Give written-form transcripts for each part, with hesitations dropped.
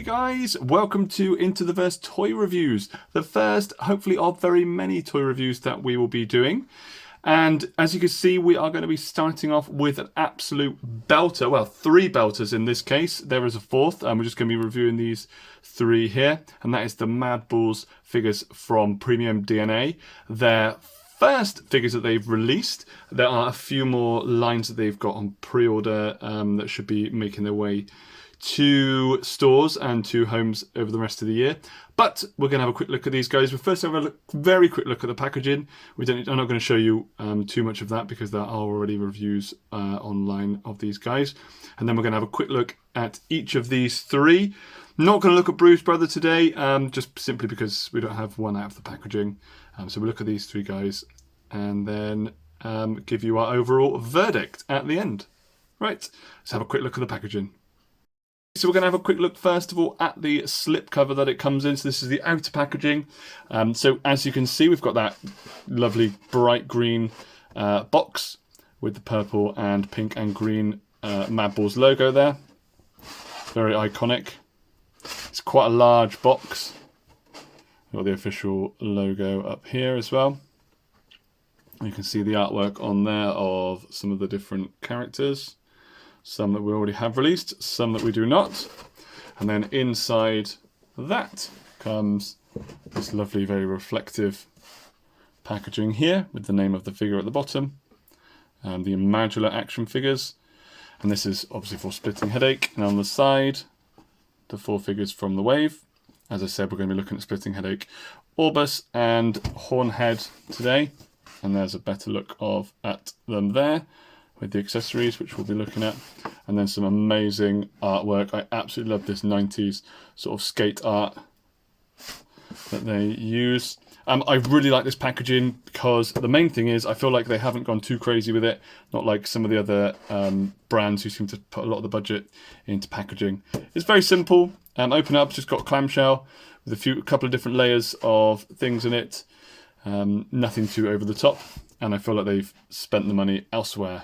Guys, welcome to Into the Verse toy reviews. The first, hopefully, of very many toy reviews that we will be doing. And as you can see, we are going to be starting off with an absolute belter. Well, three belters in this case. There is a fourth, and we're just going to be reviewing these three here. And that is the Madballs figures from Premium DNA. Their first figures that they've released. There are a few more lines that they've got on pre-order that should be making their way to stores and to homes over the rest of the year. But we're going to have a quick look at these guys. We'll first have a very quick look at the packaging. I'm not going to show you too much of that because there are already reviews online of these guys. And then we're going to have a quick look at each of these three. Not going to look at Bruce Brother today, just simply because we don't have one out of the packaging. So we'll look at these three guys and then give you our overall verdict at the end. Right, let's have a quick look at the packaging. So we're going to have a quick look first of all at the slip cover that it comes in. So this is the outer packaging. So as you can see, we've got that lovely bright green box with the purple and pink and green Madballs logo there. Very iconic. It's quite a large box. We've got the official logo up here as well. You can see the artwork on there of some of the different characters. Some that we already have released, some that we do not. And then inside that comes this lovely, very reflective packaging here with the name of the figure at the bottom. And the modular action figures. And this is obviously for Splitting Hechache. And on the side, the four figures from the Wave. As I said, we're going to be looking at Splitting Hechache, Orbus and Hornhead today. And there's a better look at them there, with the accessories, which we'll be looking at, and then some amazing artwork. I absolutely love this 90s sort of skate art that they use. I really like this packaging because the main thing is I feel like they haven't gone too crazy with it, not like some of the other brands who seem to put a lot of the budget into packaging. It's very simple. Open up, just got clamshell with a couple of different layers of things in it. Nothing too over the top, and I feel like they've spent the money elsewhere.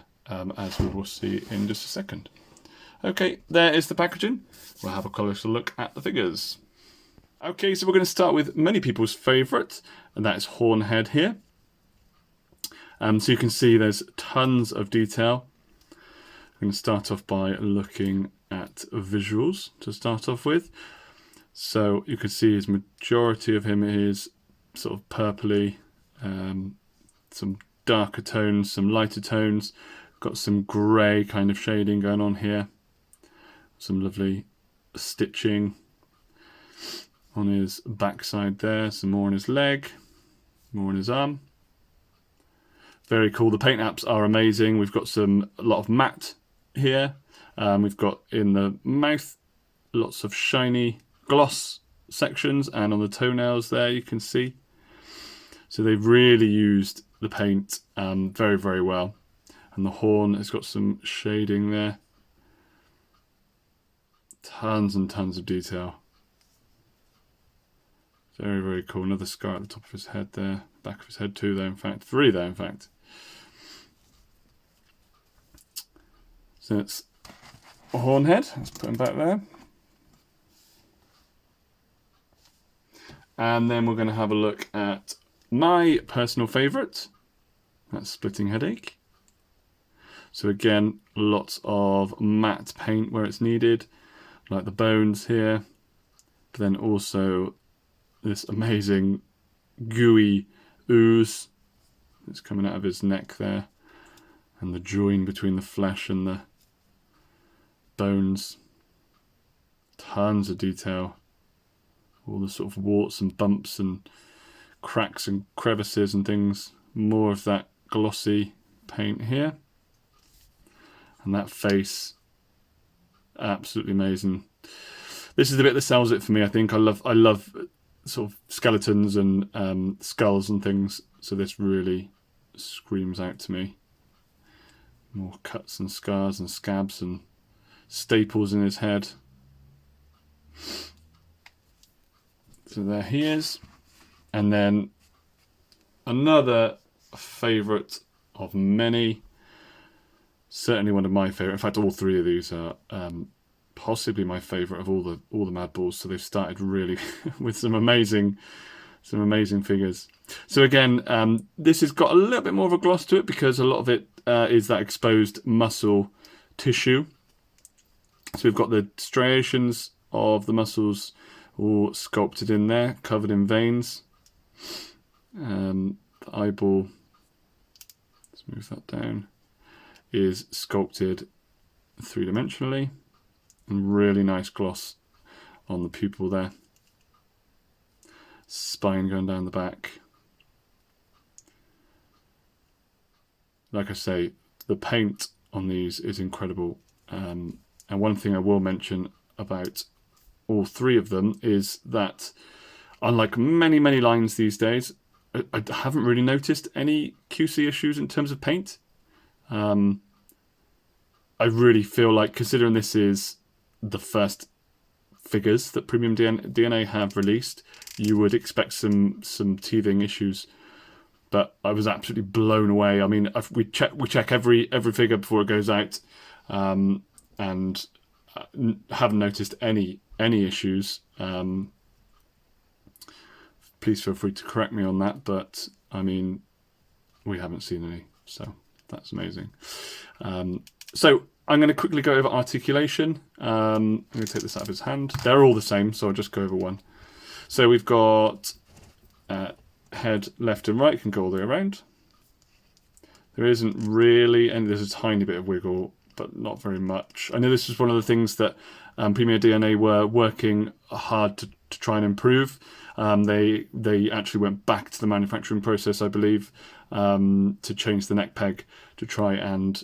As we will see in just a second. Okay, there is the packaging. We'll have a closer look at the figures. Okay, so we're going to start with many people's favourite, and that is Hornhead here. So you can see there's tons of detail. I'm going to start off by looking at visuals to start off with. So you can see his majority of him is sort of purpley, some darker tones, some lighter tones. Got some grey kind of shading going on here. Some lovely stitching on his backside there. Some more on his leg. More on his arm. Very cool. The paint apps are amazing. We've got a lot of matte here. We've got in the mouth lots of shiny gloss sections, and on the toenails there you can see. So they've really used the paint very, very well. And the horn has got some shading there. Tons and tons of detail. Very, very cool. Another scar at the top of his head there. Back of his head too there, in fact. Three there, in fact. So it's a Hornhead. Let's put him back there. And then we're going to have a look at my personal favourite. That's Splitting Hechache. So again, lots of matte paint where it's needed, like the bones here, but then also this amazing gooey ooze that's coming out of his neck there, and the join between the flesh and the bones. Tons of detail. All the sort of warts and bumps and cracks and crevices and things. More of that glossy paint here. And that face, absolutely amazing. This is the bit that sells it for me, I think. I love sort of skeletons and skulls and things, so this really screams out to me. More cuts and scars and scabs and staples in his head. So there he is. And then another favourite of many. Certainly one of my favourite. In fact, all three of these are possibly my favourite of all the Madballs. So they've started really with some amazing figures. So again, this has got a little bit more of a gloss to it because a lot of it is that exposed muscle tissue. So we've got the striations of the muscles all sculpted in there, covered in veins. The eyeball, let's move that down, is sculpted three-dimensionally, and really nice gloss on the pupil there. Spine going down the back. Like I say, the paint on these is incredible. And one thing I will mention about all three of them is that, unlike many lines these days, I haven't really noticed any QC issues in terms of paint. I really feel like, considering this is the first figures that Premium DNA have released, you would expect some teething issues, but I was absolutely blown away. I mean, we check every figure before it goes out, and haven't noticed any issues. Please feel free to correct me on that, but I mean, we haven't seen any, so that's amazing. So I'm going to quickly go over articulation. I'm going to take this out of his hand. They're all the same, so I'll just go over one. So we've got head left and right, can go all the way around. There isn't really, and there's a tiny bit of wiggle, but not very much. I know this is one of the things that Premier DNA were working hard to try and improve. They actually went back to the manufacturing process, I believe, to change the neck peg to try and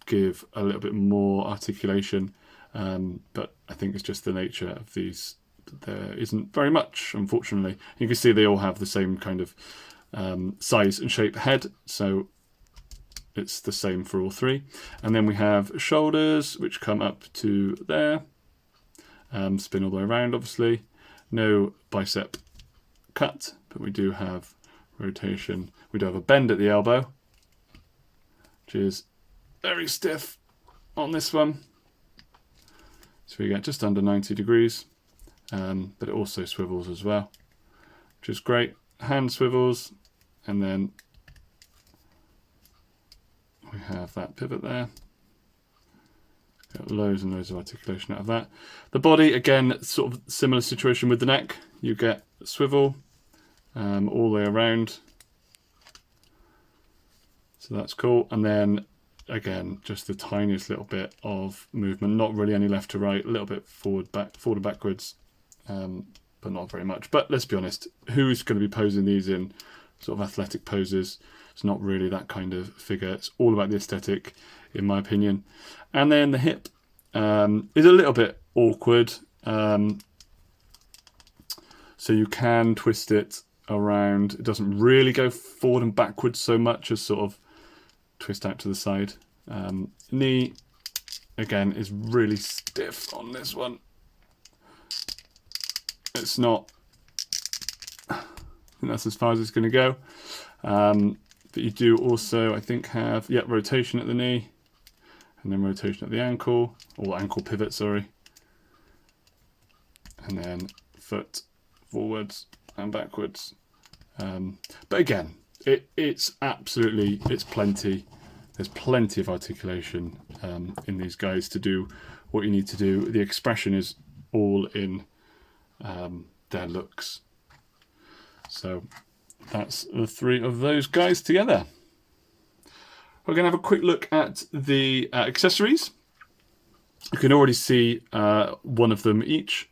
give a little bit more articulation. But I think it's just the nature of these. There isn't very much, unfortunately. You can see they all have the same kind of size and shape head, so it's the same for all three. And then we have shoulders, which come up to there. Spin all the way around, obviously. No bicep cut, but we do have rotation. We do have a bend at the elbow, which is very stiff on this one. So we get just under 90 degrees, but it also swivels as well, which is great. Hand swivels, and then we have that pivot there. Got loads and loads of articulation out of that. The body, again, sort of similar situation with the neck. You get swivel all the way around. So that's cool. And then, again, just the tiniest little bit of movement. Not really any left to right. A little bit forward and backwards, but not very much. But let's be honest, who's going to be posing these in sort of athletic poses? It's not really that kind of figure. It's all about the aesthetic, in my opinion. And then the hip is a little bit awkward. So you can twist it around. It doesn't really go forward and backwards so much as sort of twist out to the side. Knee, again, is really stiff on this one. It's not, I think that's as far as it's going to go. But you do also, I think, have, rotation at the knee, and then rotation at the ankle, or ankle pivot, sorry. And then foot forwards and backwards. But again, it's plenty. There's plenty of articulation in these guys to do what you need to do. The expression is all in their looks. So that's the three of those guys together. We're going to have a quick look at the accessories. You can already see one of them each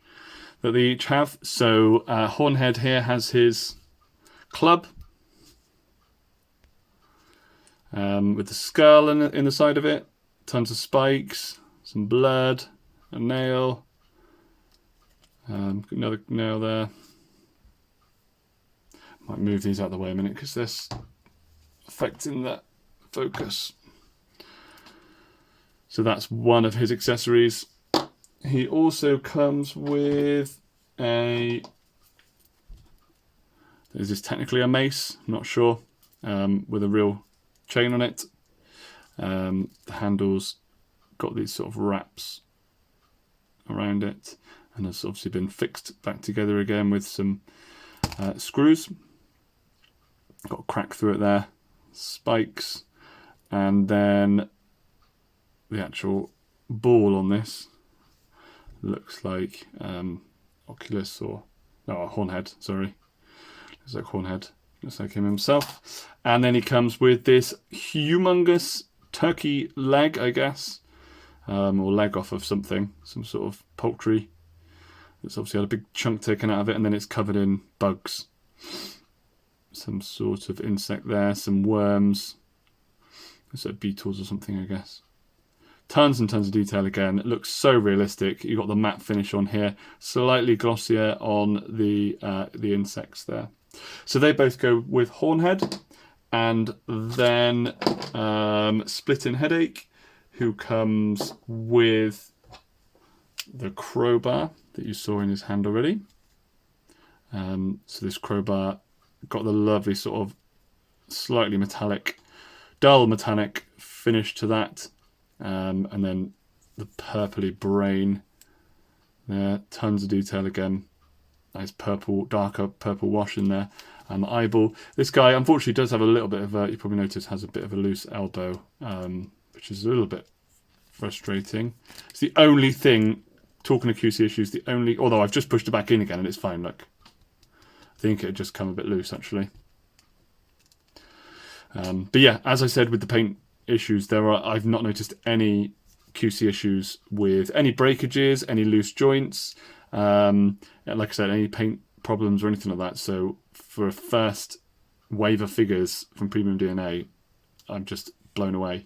that they each have. So Hornhead here has his club with the skull in the side of it, tons of spikes, some blood, a nail, another nail there. Might move these out of the way a minute because they're affecting that focus. So that's one of his accessories. He also comes with is this technically a mace? I'm not sure. With a real chain on it. The handles got these sort of wraps around it, and has obviously been fixed back together again with some screws. Got a crack through it there, spikes, and then the actual ball on this looks like Oculus, or no, Hornhead, sorry. Looks like Hornhead, looks like him himself. And then he comes with this humongous turkey leg, I guess, or leg off of something, some sort of poultry. It's obviously had a big chunk taken out of it, and then it's covered in bugs. Some sort of insect there, some worms. So beetles or something, I guess. Tons and tons of detail again. It looks so realistic. You've got the matte finish on here, slightly glossier on the insects there. So they both go with Hornhead, and then Splitting Hechache, who comes with the crowbar that you saw in his hand already. So this crowbar got the lovely sort of slightly metallic, dull metallic finish to that. And then the purpley brain there, tons of detail again. Nice purple, darker purple wash in there. And the eyeball. This guy, unfortunately, does have a little bit of a, you probably noticed, has a bit of a loose elbow, which is a little bit frustrating. It's the only thing, talking of QC issues, the only, although I've just pushed it back in again and it's fine, look. I think it had just come a bit loose, actually. But yeah, as I said with the paint issues, I've not noticed any QC issues with any breakages, any loose joints, like I said, any paint problems or anything like that. So for a first wave of figures from Premium DNA, I'm just blown away.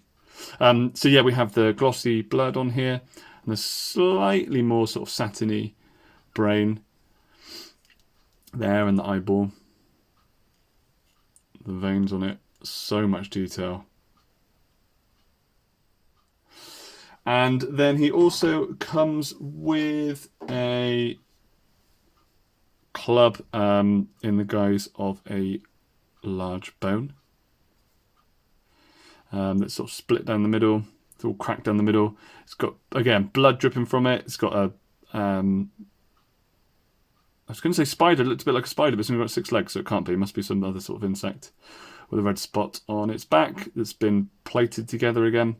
So yeah, we have the glossy blood on here and the slightly more sort of satiny brain there, and the eyeball, the veins on it, so much detail. And then he also comes with a club in the guise of a large bone. That's sort of split down the middle. It's all cracked down the middle. It's got, again, blood dripping from it. It's got a, I was going to say spider. It looked a bit like a spider, but it's only got 6 legs, so it can't be. It must be some other sort of insect with a red spot on its back that's been plated together again.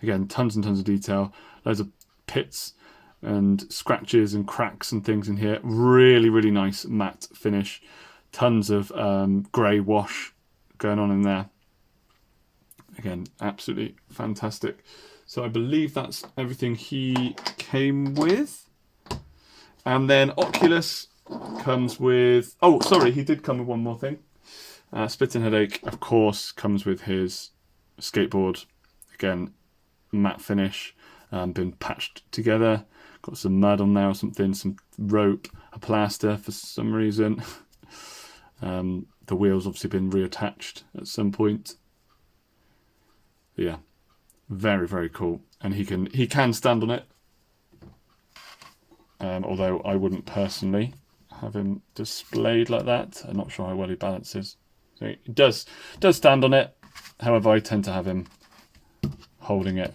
Again, tons and tons of detail. Loads of pits and scratches and cracks and things in here. Really, really nice matte finish. Tons of grey wash going on in there. Again, absolutely fantastic. So I believe that's everything he came with. And then Oculus comes with... Oh, sorry, he did come with one more thing. Splitting Hechache, of course, comes with his skateboard. Again, matte finish, been patched together. Got some mud on there or something, some rope, a plaster for some reason. The wheel's obviously been reattached at some point. Yeah, very, very cool. And he can stand on it. Although I wouldn't personally have him displayed like that. I'm not sure how well he balances. So he does stand on it. However, I tend to have him holding it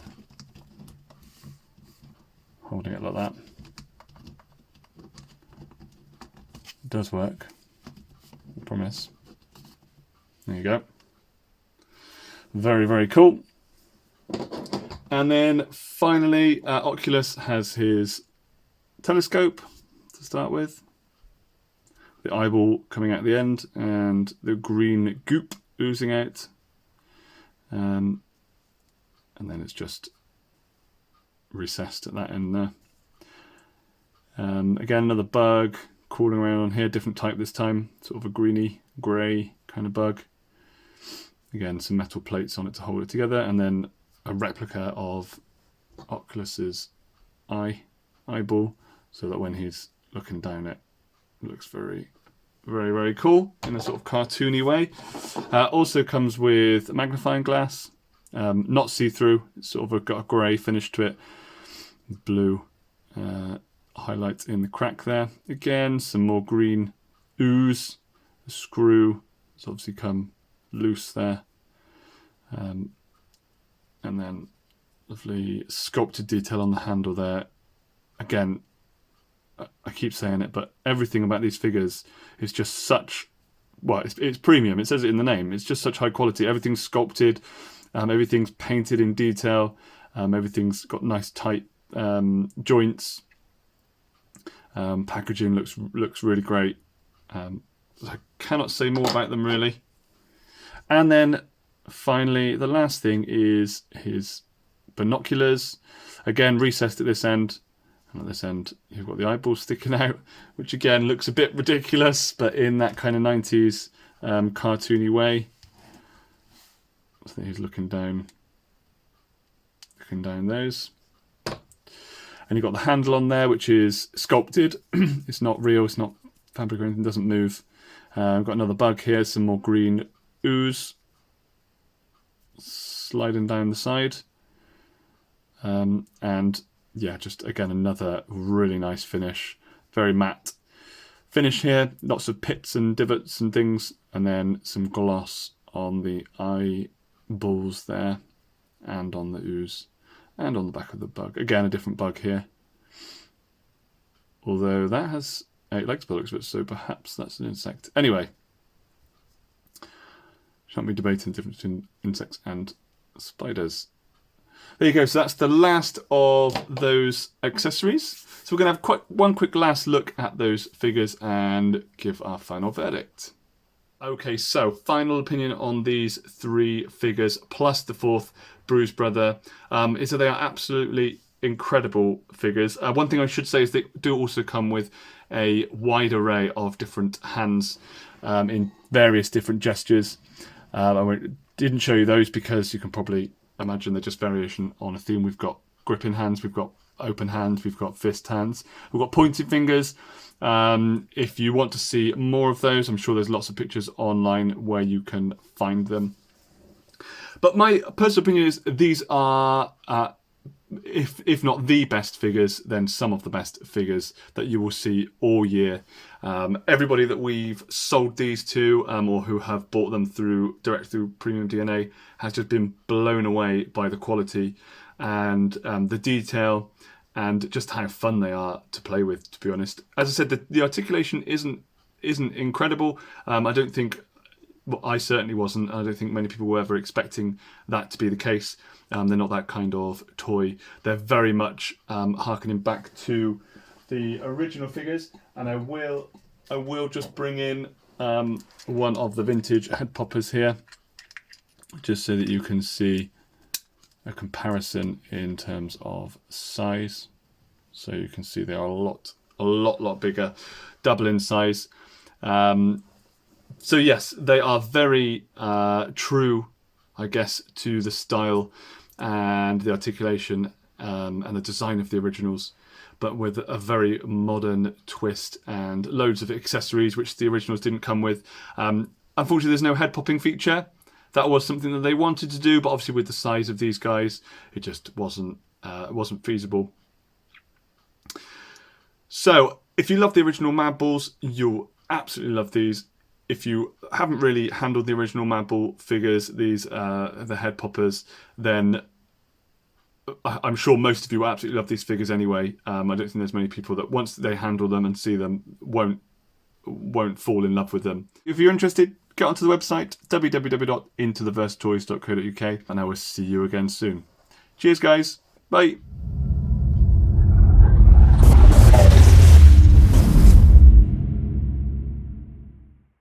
like that. It does work, I promise. There you go. Very, very cool. And then finally, Oculus has his telescope to start with. The eyeball coming out the end and the green goop oozing out. And then it's just recessed at that end there. Again, another bug crawling around on here, different type this time, sort of a greeny grey kind of bug. Again, some metal plates on it to hold it together, and then a replica of Oculus's eyeball, so that when he's looking down it looks very, very, very cool in a sort of cartoony way. Also comes with a magnifying glass, not see-through. It's sort of got a grey finish to it, blue highlights in the crack there. Again, some more green ooze. The screw has obviously come loose there, and then lovely sculpted detail on the handle there. Again, I keep saying it, but everything about these figures is just such, well, it's premium. It says it in the name. It's just such high quality. Everything's sculpted, everything's painted in detail, everything's got nice tight joints. Packaging looks really great. I cannot say more about them really. And then finally, the last thing is his binoculars. Again, recessed at this end. And at this end, you've got the eyeballs sticking out, which again looks a bit ridiculous, but in that kind of 90s cartoony way. So he's looking down those. And you've got the handle on there, which is sculpted. It's not real, it's not fabric or anything, doesn't move. I've got another bug here, some more green ooze sliding down the side. And yeah, just again, another really nice finish. Very matte finish here. Lots of pits and divots and things. And then some gloss on the eyeballs there. And on the ooze. And on the back of the bug. Again, a different bug here. Although that has 8 legs by the looks of it, so perhaps that's an insect. Anyway. Shan't be debating the difference between insects and spiders. There you go, so that's the last of those accessories. So we're going to have one quick last look at those figures and give our final verdict. Okay, so final opinion on these 3 figures, plus the 4th Bruise Brother, is that they are absolutely incredible figures. One thing I should say is they do also come with a wide array of different hands in various different gestures. I didn't show you those because you can probably imagine they're just variation on a theme. We've got gripping hands, we've got open hands, we've got fist hands, we've got pointed fingers. If you want to see more of those, I'm sure there's lots of pictures online where you can find them. But my personal opinion is these are, if not the best figures, then some of the best figures that you will see all year. Everybody that we've sold these to or who have bought them direct through Premium DNA has just been blown away by the quality and the detail and just how fun they are to play with, to be honest. As I said, the articulation isn't incredible. I don't think, well, I certainly wasn't. I don't think many people were ever expecting that to be the case. They're not that kind of toy. They're very much harkening back to the original figures. And I will just bring in one of the vintage Headpoppers here, just so that you can see a comparison in terms of size. So you can see they are a lot bigger, double in size. So yes, they are very true, I guess, to the style and the articulation and the design of the originals, but with a very modern twist and loads of accessories which the originals didn't come with. Unfortunately, there's no head popping feature. That was something that they wanted to do, but obviously with the size of these guys, it just wasn't feasible. So if you love the original Madballs, you'll absolutely love these. If you haven't really handled the original Madball figures, these the Headpoppers, then I'm sure most of you absolutely love these figures anyway. I don't think there's many people that once they handle them and see them won't fall in love with them. If you're interested, get onto the website www.intotheversetoys.co.uk and I will see you again soon. Cheers guys, bye.